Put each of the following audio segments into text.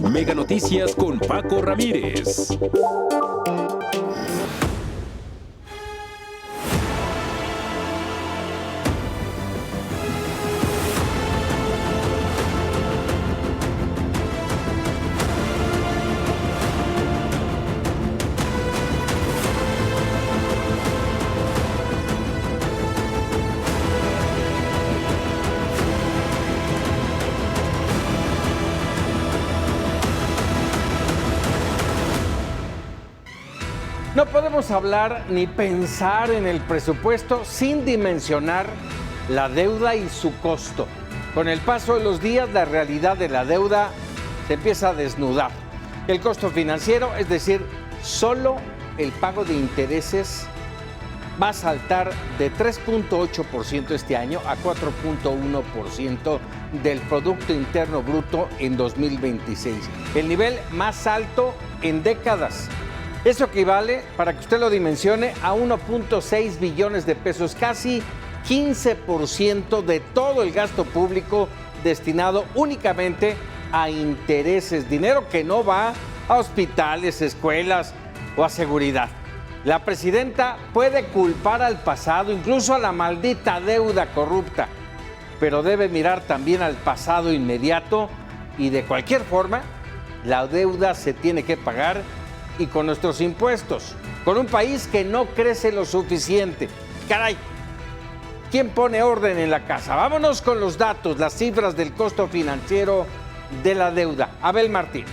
Mega Noticias con Paco Ramírez. No podemos hablar ni pensar en el presupuesto sin dimensionar la deuda y su costo. Con el paso de los días, la realidad de la deuda se empieza a desnudar. El costo financiero, es decir, solo el pago de intereses, va a saltar de 3.8% este año a 4.1% del Producto Interno Bruto en 2026. El nivel más alto en décadas. Eso equivale, para que usted lo dimensione, a 1.6 billones de pesos, casi 15% de todo el gasto público destinado únicamente a intereses, dinero que no va a hospitales, escuelas o a seguridad. La presidenta puede culpar al pasado, incluso a la maldita deuda corrupta, pero debe mirar también al pasado inmediato y de cualquier forma, la deuda se tiene que pagar y con nuestros impuestos, con un país que no crece lo suficiente. Caray, ¿quién pone orden en la casa? Vámonos con los datos, las cifras del costo financiero de la deuda. Abel Martínez.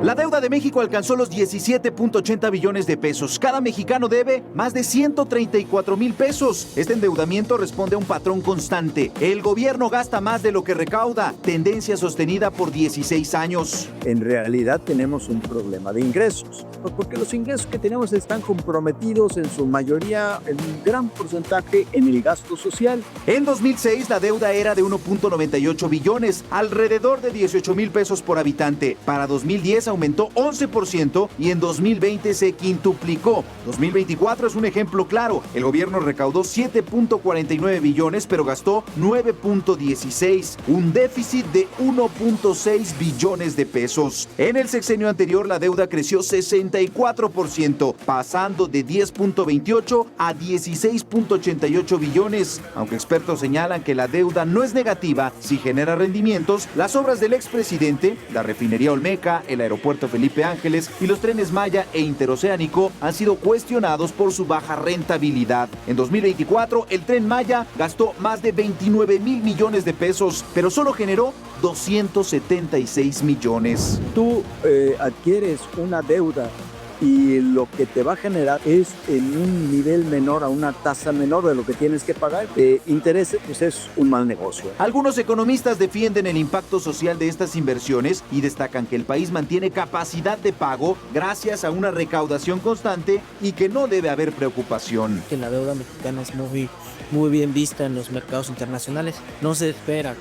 La deuda de México alcanzó los 17.80 billones de pesos. Cada mexicano debe más de 134 mil pesos. Este endeudamiento responde a un patrón constante. El gobierno gasta más de lo que recauda, tendencia sostenida por 16 años. En realidad tenemos un problema de ingresos, porque los ingresos que tenemos están comprometidos en su mayoría, en un gran porcentaje, en el gasto social. En 2006 la deuda era de 1.98 billones, alrededor de 18 mil pesos por habitante. Para 2010 aumentó 11% y en 2020 se quintuplicó. 2024 es un ejemplo claro. El gobierno recaudó 7.49 billones, pero gastó 9.16, un déficit de 1.6 billones de pesos. En el sexenio anterior la deuda creció 64%, pasando de 10.28 a 16.88 billones. Aunque expertos señalan que la deuda no es negativa si genera rendimientos, las obras del expresidente, la refinería Olmeca, el aeropuerto Felipe Ángeles y los trenes Maya e Interoceánico han sido cuestionados por su baja rentabilidad. En 2024, el tren Maya gastó más de 29 mil millones de pesos, pero solo generó 276 millones. Tú adquieres una deuda y lo que te va a generar es en un nivel menor, a una tasa menor de lo que tienes que pagar. Interés, pues es un mal negocio. Algunos economistas defienden el impacto social de estas inversiones y destacan que el país mantiene capacidad de pago gracias a una recaudación constante y que no debe haber preocupación. Que la deuda mexicana es muy bien vista en los mercados internacionales. No se espera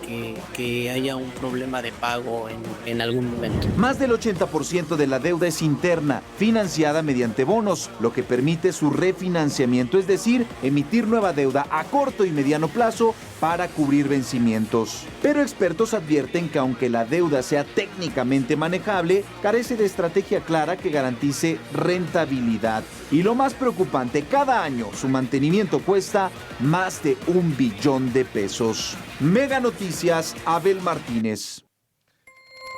que haya un problema de pago en algún momento. Más del 80% de la deuda es interna, financiada mediante bonos, lo que permite su refinanciamiento, es decir, emitir nueva deuda a corto y mediano plazo para cubrir vencimientos. Pero expertos advierten que aunque la deuda sea técnicamente manejable, carece de estrategia clara que garantice rentabilidad. Y lo más preocupante, cada año su mantenimiento cuesta más de 1 billón de pesos. Mega Noticias, Abel Martínez.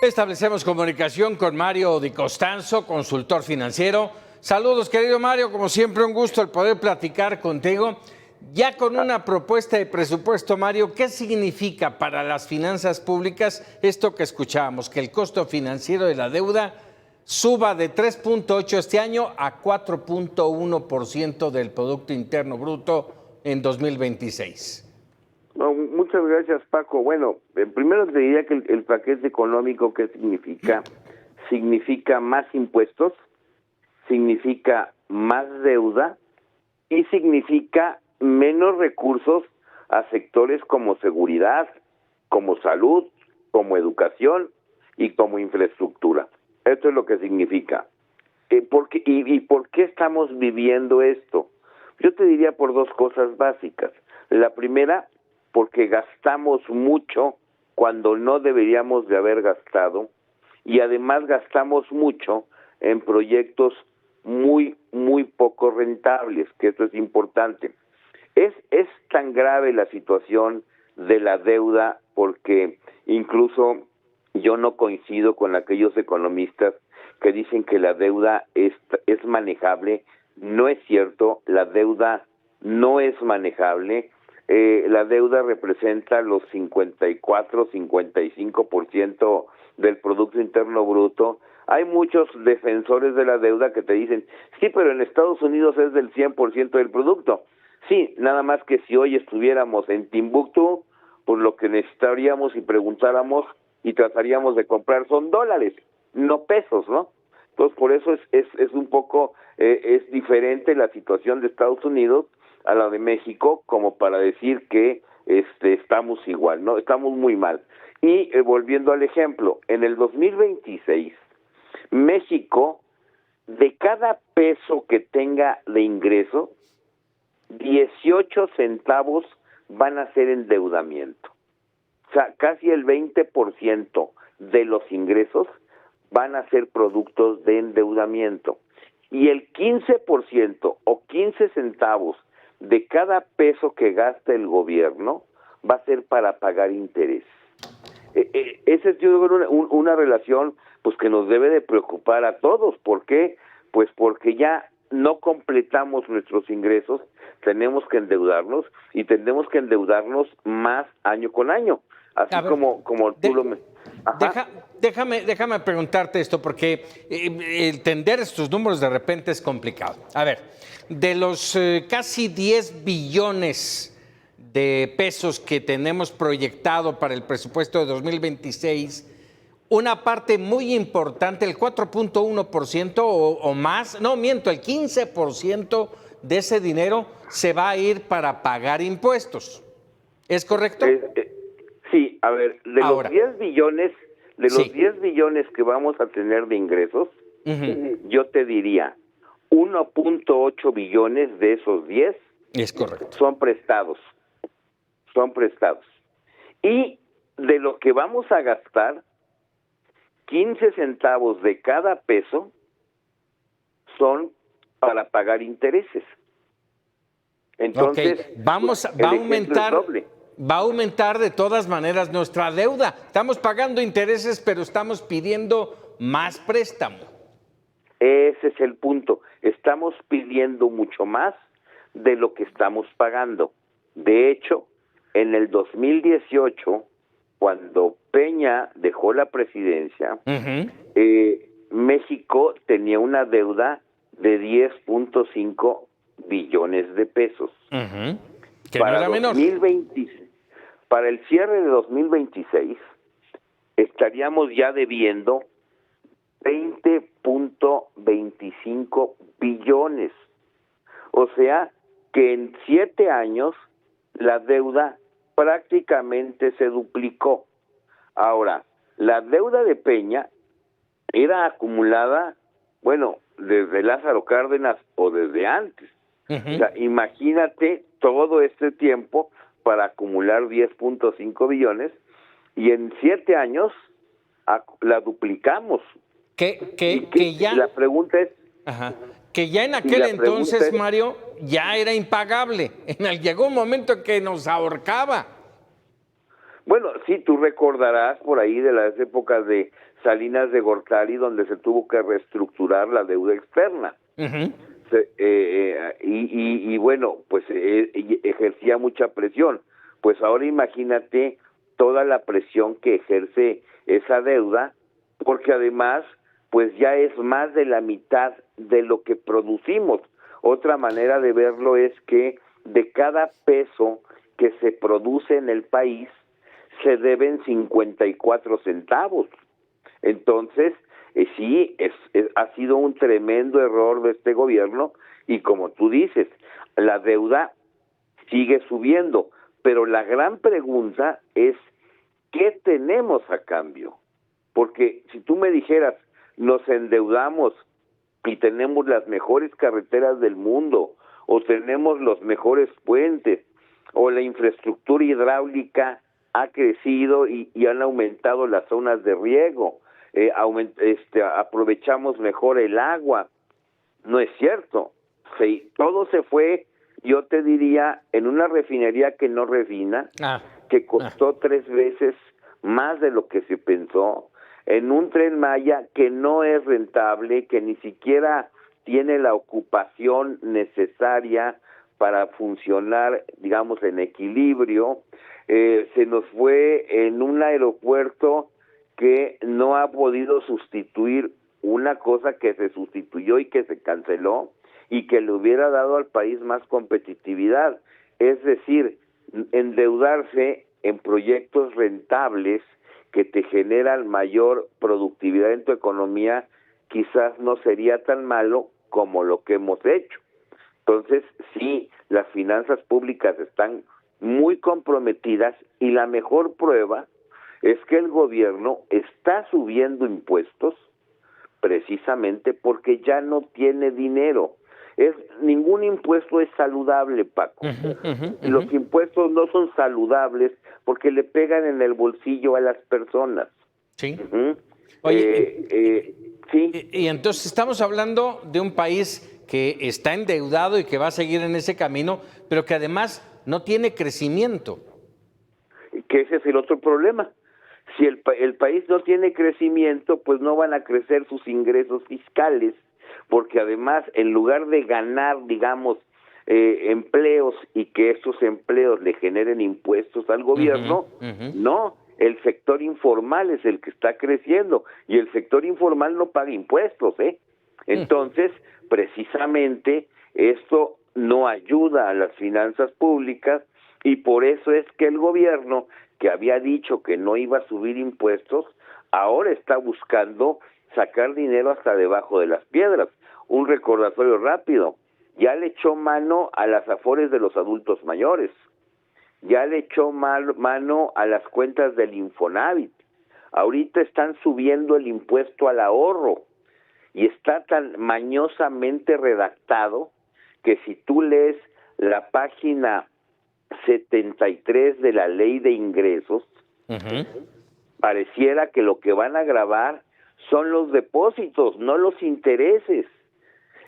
Establecemos comunicación con Mario Di Costanzo, consultor financiero. Saludos, querido Mario, como siempre un gusto el poder platicar contigo. Ya con una propuesta de presupuesto, Mario, ¿qué significa para las finanzas públicas esto que escuchábamos? Que el costo financiero de la deuda suba de 3.8 este año a 4.1% del Producto Interno Bruto en 2026. No, muchas gracias, Paco. Bueno, primero te diría que el paquete económico, ¿qué significa? Significa más impuestos, significa más deuda y significa menos recursos a sectores como seguridad, como salud, como educación y como infraestructura. Esto es lo que significa. ¿Por qué estamos viviendo esto? Yo te diría por dos cosas básicas. La primera, porque gastamos mucho cuando no deberíamos de haber gastado, y además gastamos mucho en proyectos muy poco rentables, que esto es importante. Es tan grave la situación de la deuda, porque incluso yo no coincido con aquellos economistas que dicen que la deuda es manejable. No es cierto, la deuda no es manejable. La deuda representa los 55% del Producto Interno Bruto. Hay muchos defensores de la deuda que te dicen, sí, pero en Estados Unidos es del 100% del producto. Sí, nada más que si hoy estuviéramos en Timbuktu, pues lo que necesitaríamos y preguntáramos y trataríamos de comprar son dólares, no pesos, ¿no? Entonces, por eso es un poco, es diferente la situación de Estados Unidos a la de México, como para decir que estamos igual, ¿no? Estamos muy mal. Y volviendo al ejemplo, en el 2026, México, de cada peso que tenga de ingreso, 18 centavos van a ser endeudamiento. O sea, casi el 20% de los ingresos van a ser productos de endeudamiento. Y el 15% o 15 centavos de cada peso que gasta el gobierno va a ser para pagar interés. Esa es, yo creo, una relación pues que nos debe de preocupar a todos. ¿Por qué? Pues porque ya no completamos nuestros ingresos, tenemos que endeudarnos y tenemos que endeudarnos más año con año. Así como tú lo... Déjame preguntarte esto, porque entender estos números de repente es complicado. A ver, de los casi 10 billones de pesos que tenemos proyectado para el presupuesto de 2026, una parte muy importante, el 4.1% o más, no miento, el 15% de ese dinero se va a ir para pagar impuestos. ¿Es correcto? Sí, a ver, de los 10 billones, los 10 billones que vamos a tener de ingresos, yo te diría 1.8 billones de esos 10 es correcto. Son prestados. Y de lo que vamos a gastar, 15 centavos de cada peso son para pagar intereses. Entonces, va a aumentar de todas maneras nuestra deuda. Estamos pagando intereses, pero estamos pidiendo más préstamo. Ese es el punto. Estamos pidiendo mucho más de lo que estamos pagando. De hecho, en el 2018, cuando Peña dejó la presidencia, México tenía una deuda de 10.5 billones de pesos. Que no era menor. Para el cierre de 2026, estaríamos ya debiendo 20.25 billones. O sea, que en 7 años la deuda prácticamente se duplicó. Ahora, la deuda de Peña era acumulada, bueno, desde Lázaro Cárdenas o desde antes. O sea, imagínate todo este tiempo para acumular 10.5 billones y en 7 años la duplicamos. La pregunta es... Que ya en aquel entonces, Mario, ya era impagable. Llegó un momento en que nos ahorcaba. Bueno, sí, tú recordarás por ahí de las épocas de Salinas de Gortari, donde se tuvo que reestructurar la deuda externa. Y bueno, pues ejercía mucha presión. Pues ahora imagínate toda la presión que ejerce esa deuda, porque además pues ya es más de la mitad de lo que producimos. Otra manera de verlo es que de cada peso que se produce en el país se deben 54 centavos. Entonces, sí, ha sido un tremendo error de este gobierno y como tú dices, la deuda sigue subiendo, pero la gran pregunta es, ¿qué tenemos a cambio? Porque si tú me dijeras, nos endeudamos y tenemos las mejores carreteras del mundo o tenemos los mejores puentes o la infraestructura hidráulica ha crecido y han aumentado las zonas de riego, aprovechamos mejor el agua. No es cierto. Todo se fue, yo te diría, en una refinería que no refina, que costó 3 veces más de lo que se pensó, en un Tren Maya que no es rentable, que ni siquiera tiene la ocupación necesaria para funcionar, digamos, en equilibrio. Se nos fue en un aeropuerto que no ha podido sustituir una cosa que se sustituyó y que se canceló y que le hubiera dado al país más competitividad. Es decir, endeudarse en proyectos rentables que te generan mayor productividad en tu economía quizás no sería tan malo como lo que hemos hecho. Entonces, sí, las finanzas públicas están muy comprometidas y la mejor prueba es que el gobierno está subiendo impuestos precisamente porque ya no tiene dinero. Ningún impuesto es saludable, Paco. Los impuestos no son saludables porque le pegan en el bolsillo a las personas. Sí. Oye, sí. Y entonces estamos hablando de un país que está endeudado y que va a seguir en ese camino, pero que además no tiene crecimiento. Que ese es el otro problema. Si el país no tiene crecimiento, pues no van a crecer sus ingresos fiscales, porque además, en lugar de ganar, digamos, empleos y que esos empleos le generen impuestos al gobierno, no, el sector informal es el que está creciendo y el sector informal no paga impuestos, Entonces, precisamente, esto no ayuda a las finanzas públicas y por eso es que el gobierno, que había dicho que no iba a subir impuestos, ahora está buscando sacar dinero hasta debajo de las piedras. Un recordatorio rápido, ya le echó mano a las afores de los adultos mayores, ya le echó mano a las cuentas del Infonavit, ahorita están subiendo el impuesto al ahorro y está tan mañosamente redactado que si tú lees la página 73 de la Ley de Ingresos, pareciera que lo que van a gravar son los depósitos, no los intereses.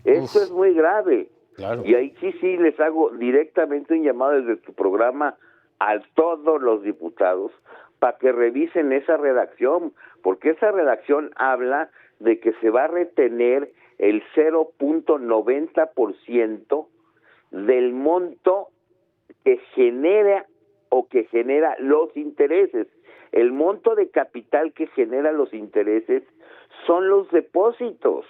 Eso es muy grave. Claro. Y ahí sí les hago directamente un llamado desde tu programa a todos los diputados para que revisen esa redacción, porque esa redacción habla de que se va a retener el 0.90% del monto que genera los intereses. El monto de capital que genera los intereses son los depósitos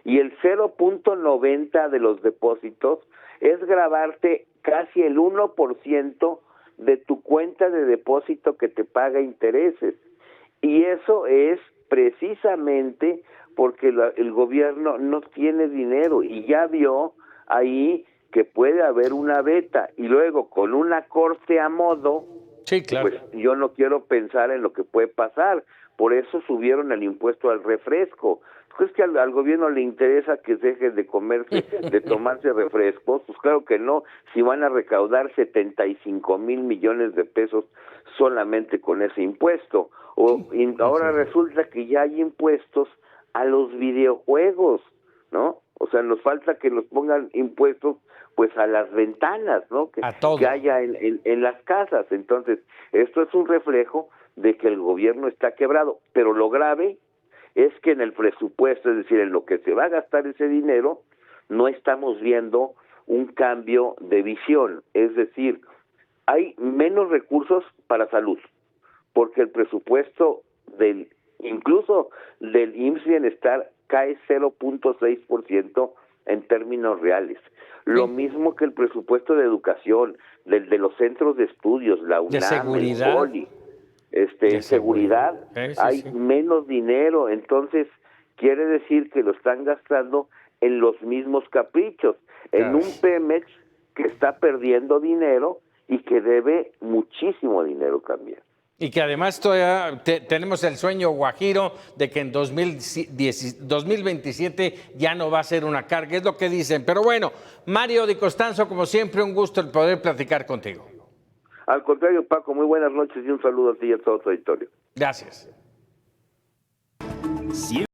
y el 0.90 de los depósitos es grabarte casi el 1% de tu cuenta de depósito que te paga intereses. Y eso es precisamente porque el gobierno no tiene dinero y ya vio ahí que puede haber una veta y luego con una corte a modo, sí, claro. Pues yo no quiero pensar en lo que puede pasar. Por eso subieron el impuesto al refresco. ¿Crees que al gobierno le interesa que deje de tomarse refrescos? Pues claro que no, si van a recaudar 75 mil millones de pesos solamente con ese impuesto. Ahora resulta que ya hay impuestos a los videojuegos, ¿no? O sea, nos falta que nos pongan impuestos pues a las ventanas, ¿no? Que haya en las casas. Entonces, esto es un reflejo de que el gobierno está quebrado, pero lo grave es que en el presupuesto, es decir, en lo que se va a gastar ese dinero, no estamos viendo un cambio de visión, es decir, hay menos recursos para salud, porque el presupuesto incluso del IMSS Bienestar cae 0.6% en términos reales. Lo mismo que el presupuesto de educación, de los centros de estudios, la UNAM, de seguridad. el POLI, seguridad, hay menos dinero, entonces quiere decir que lo están gastando en los mismos caprichos, en un Pemex que está perdiendo dinero y que debe muchísimo dinero también. Y que además todavía tenemos el sueño guajiro de que en 2027 ya no va a ser una carga, es lo que dicen. Pero bueno, Mario Di Costanzo, como siempre, un gusto el poder platicar contigo. Al contrario, Paco, muy buenas noches y un saludo a ti y a todo tu auditorio. Gracias.